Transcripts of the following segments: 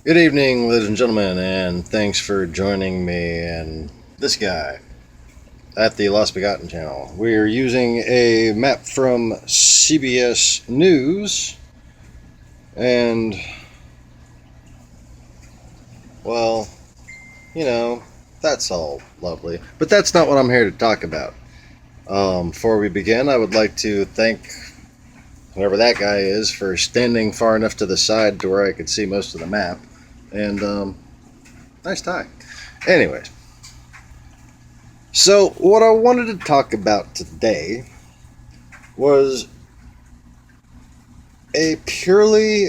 Good evening, ladies and gentlemen, and thanks for joining me and this guy at the Lost Begotten channel. We're using a map from CBS News, and, well, you know, that's all lovely. But that's not what I'm here to talk about. Before we begin, I would like to thank whoever that guy is for standing far enough to the side to where I could see most of the map. And, nice tie. Anyways. So, what I wanted to talk about today was a purely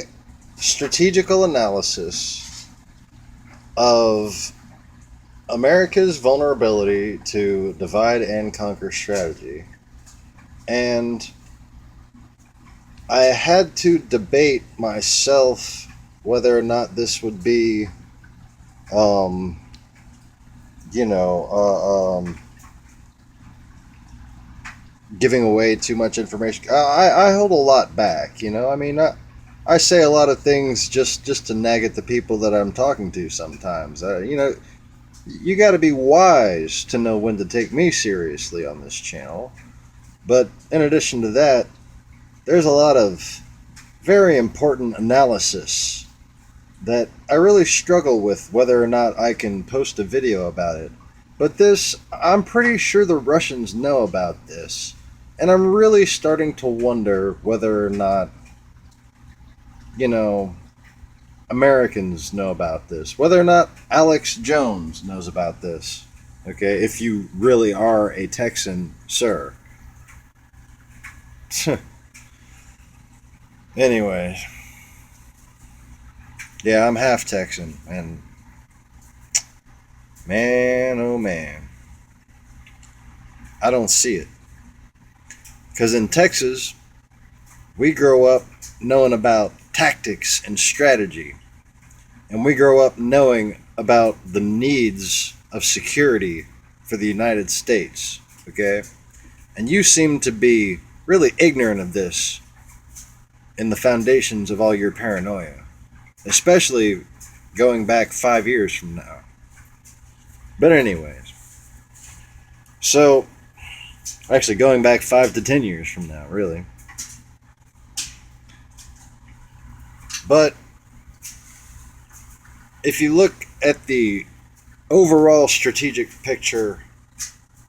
strategical analysis of America's vulnerability to divide and conquer strategy. And I had to debate myself whether or not this would be, um, you know, giving away too much information. I hold a lot back, you know. I say a lot of things just to nag at the people that I'm talking to sometimes. You got to be wise to know when to take me seriously on this channel. But in addition to that, there's a lot of very important analysis that I really struggle with whether or not I can post a video about it. But this, I'm pretty sure the Russians know about this. And I'm really starting to wonder whether or not, you know, Americans know about this. Whether or not Alex Jones knows about this. Okay, if you really are a Texan, sir. Anyway, yeah, I'm half Texan, and man, oh man, I don't see it. Because in Texas, we grow up knowing about tactics and strategy, and we grow up knowing about the needs of security for the United States, okay? And you seem to be really ignorant of this in the foundations of all your paranoia, especially going back 5 years from now. But, anyways, so actually going back 5 to 10 years from now, really. But if you look at the overall strategic picture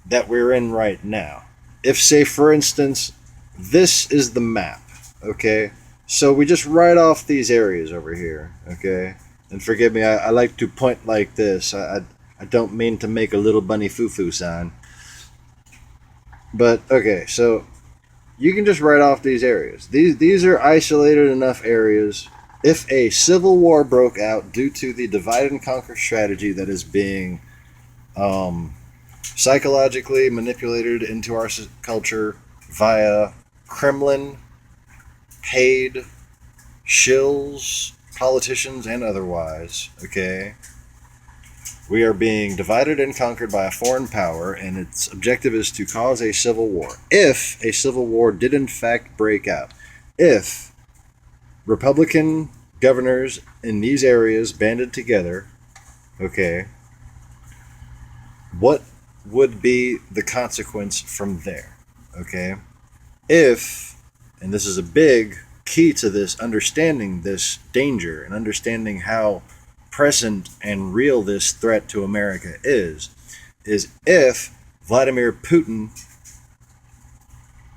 that we're in right now, if, say, for instance, this is the map, okay? So we just write off these areas over here, okay? And forgive me, I like to point like this. I don't mean to make a little bunny foo-foo sign. But, okay, so you can just write off these areas. These are isolated enough areas. If a civil war broke out due to the divide and conquer strategy that is being psychologically manipulated into our culture via Kremlin paid shills, politicians, and otherwise, okay? We are being divided and conquered by a foreign power, and its objective is to cause a civil war. If a civil war did in fact break out, if Republican governors in these areas banded together, okay, what would be the consequence from there? Okay? If, and this is a big key to this, understanding this danger and understanding how present and real this threat to America is if Vladimir Putin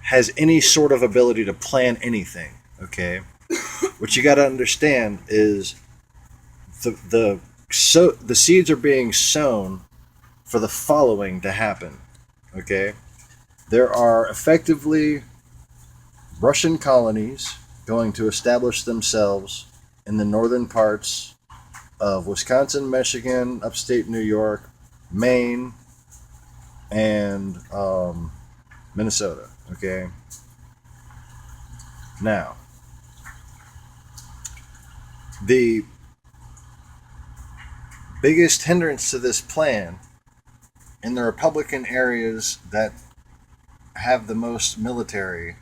has any sort of ability to plan anything, okay? What you got to understand is the seeds are being sown for the following to happen, okay? There are effectively Russian colonies going to establish themselves in the northern parts of Wisconsin, Michigan, upstate New York, Maine, and Minnesota. Okay. Now, the biggest hindrance to this plan in the Republican areas that have the most military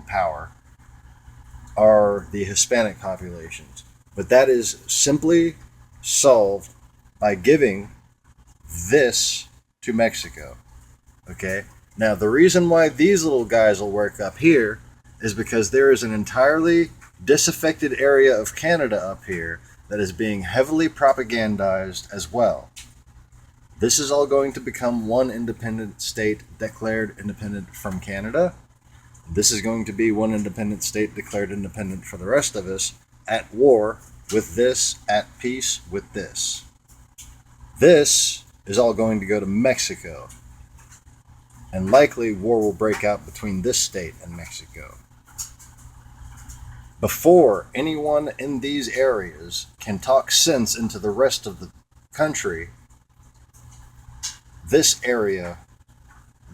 power are the Hispanic populations. But that is simply solved by giving this to Mexico. Okay? Now, the reason why these little guys will work up here is because there is an entirely disaffected area of Canada up here that is being heavily propagandized as well. This is all going to become one independent state declared independent from Canada. This is going to be one independent state declared independent for the rest of us, at war with this, at peace with this. This is all going to go to Mexico. And likely war will break out between this state and Mexico. Before anyone in these areas can talk sense into the rest of the country, this area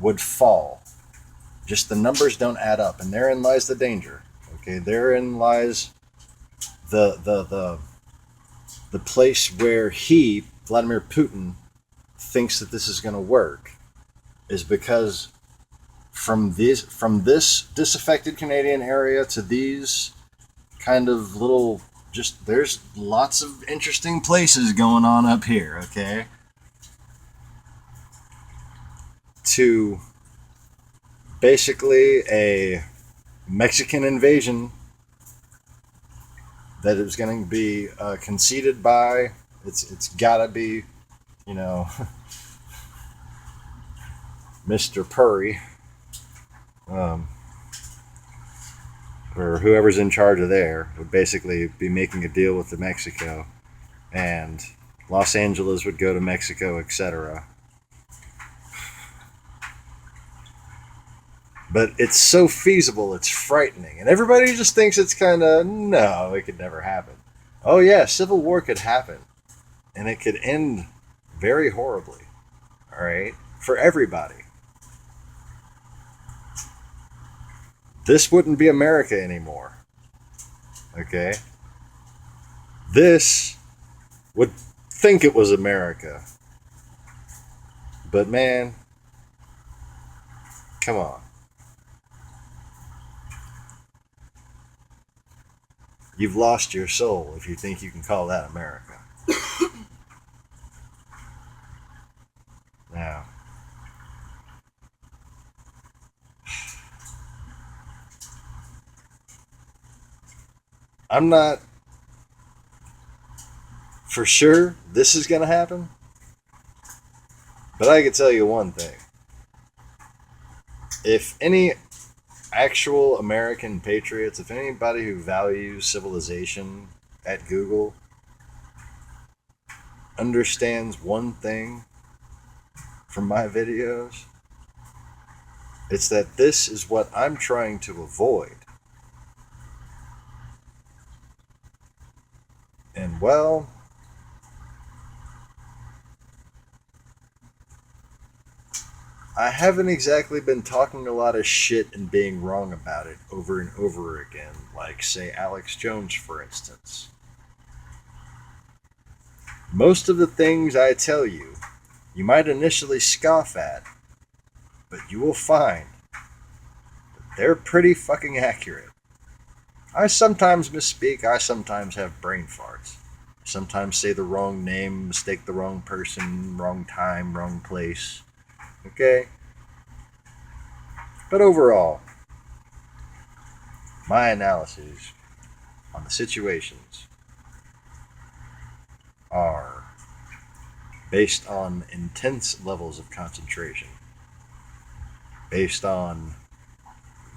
would fall. Just the numbers don't add up, and therein lies the danger. Okay, therein lies the place where he, Vladimir Putin, thinks that this is going to work, is because from this disaffected Canadian area to these kind of little, just, there's lots of interesting places going on up here, okay? To basically a Mexican invasion that is going to be conceded by, it's gotta be, you know, Mr. Purry, or whoever's in charge of there, would basically be making a deal with Mexico, and Los Angeles would go to Mexico, etc. But it's so feasible, it's frightening. And everybody just thinks it's kind of, no, it could never happen. Oh yeah, civil war could happen. And it could end very horribly. Alright? For everybody. This wouldn't be America anymore. Okay? This would think it was America. But man, come on. You've lost your soul if you think you can call that America. Now, I'm not for sure this is going to happen, but I can tell you one thing. If any actual American patriots, if anybody who values civilization at Google understands one thing from my videos, it's that this is what I'm trying to avoid. And well, I haven't exactly been talking a lot of shit and being wrong about it over and over again, like, say, Alex Jones, for instance. Most of the things I tell you, you might initially scoff at, but you will find that they're pretty fucking accurate. I sometimes misspeak, I sometimes have brain farts. I sometimes say the wrong name, mistake the wrong person, wrong time, wrong place. Okay? But overall, my analyses on the situations are based on intense levels of concentration, based on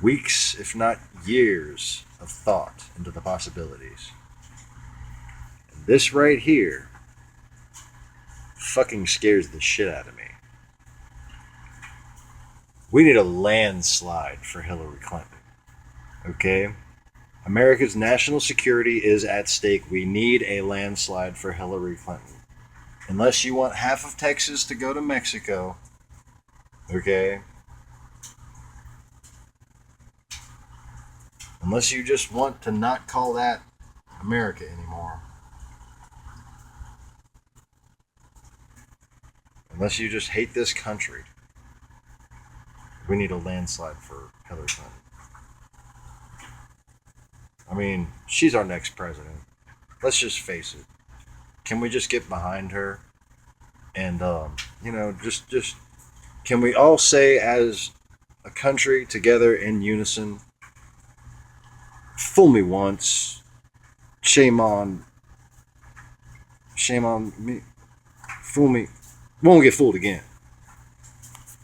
weeks, if not years, of thought into the possibilities. And this right here fucking scares the shit out of me. We need a landslide for Hillary Clinton. Okay? America's national security is at stake. We need a landslide for Hillary Clinton. Unless you want half of Texas to go to Mexico. Okay? Unless you just want to not call that America anymore. Unless you just hate this country. We need a landslide for Hillary Clinton. I mean, she's our next president. let's just face it. Can we just get behind her and just can we all say as a country together in unison, fool me once, shame on shame on me, fool me, won't get fooled again.